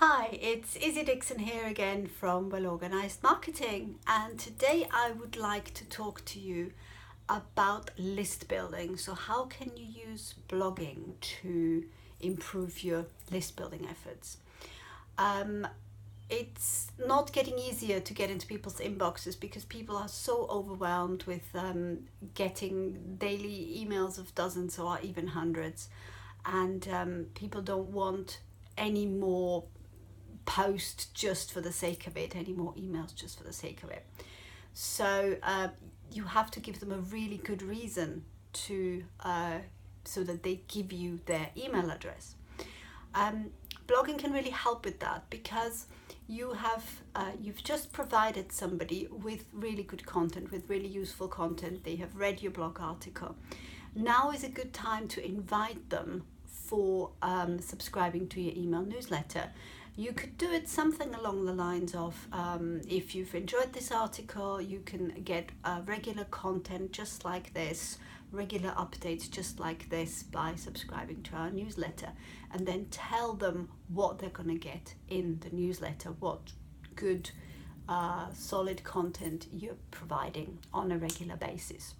Hi, it's Izzy Dixon here again from Well Organized Marketing, and today I would like to talk to you about list building. So how can you use blogging to improve your list building efforts? It's not getting easier to get into people's inboxes because people are so overwhelmed with getting daily emails of dozens or even hundreds, and people don't want any more post just for the sake of it, any more emails just for the sake of it. So you have to give them a really good reason to so that they give you their email address. Blogging can really help with that because you've just provided somebody with really good content, with really useful content. They have read your blog article. Now is a good time to invite them for subscribing to your email newsletter. You could do it something along the lines of, if you've enjoyed this article, you can get regular content just like this, regular updates just like this by subscribing to our newsletter, and then tell them what they're going to get in the newsletter, what good, solid content you're providing on a regular basis.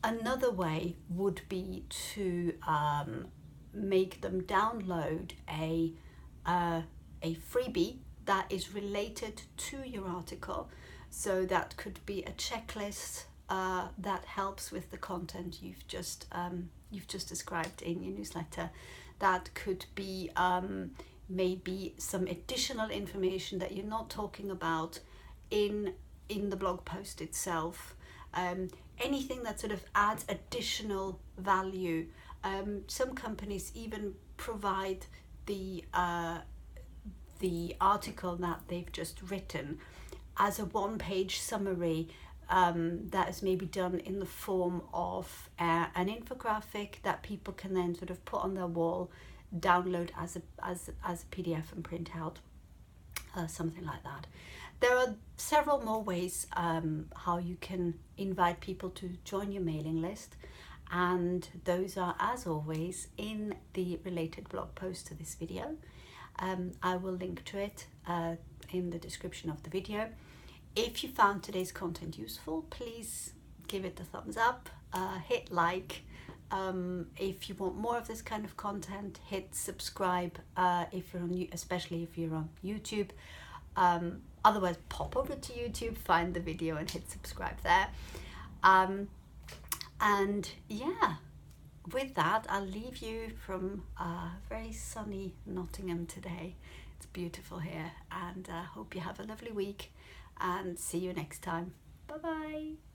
Another way would be to make them download a freebie that is related to your article. So that could be a checklist that helps with the content you've just described in your newsletter. That could be maybe some additional information that you're not talking about in the blog post itself. Anything that sort of adds additional value. Some companies even provide the article that they've just written as a one-page summary that is maybe done in the form of an infographic that people can then sort of put on their wall, download as a PDF and print out, something like that. There are several more ways how you can invite people to join your mailing list, and those are, as always, in the related blog post to this video. I will link to it in the description of the video. If you found today's content useful, please give it a thumbs up, hit like. If you want more of this kind of content, hit subscribe if you're on, especially if you're on YouTube. Otherwise, pop over to YouTube, find the video and hit subscribe there. And yeah, with that, I'll leave you from very sunny Nottingham today. It's beautiful here, and hope you have a lovely week, and see you next time. Bye bye.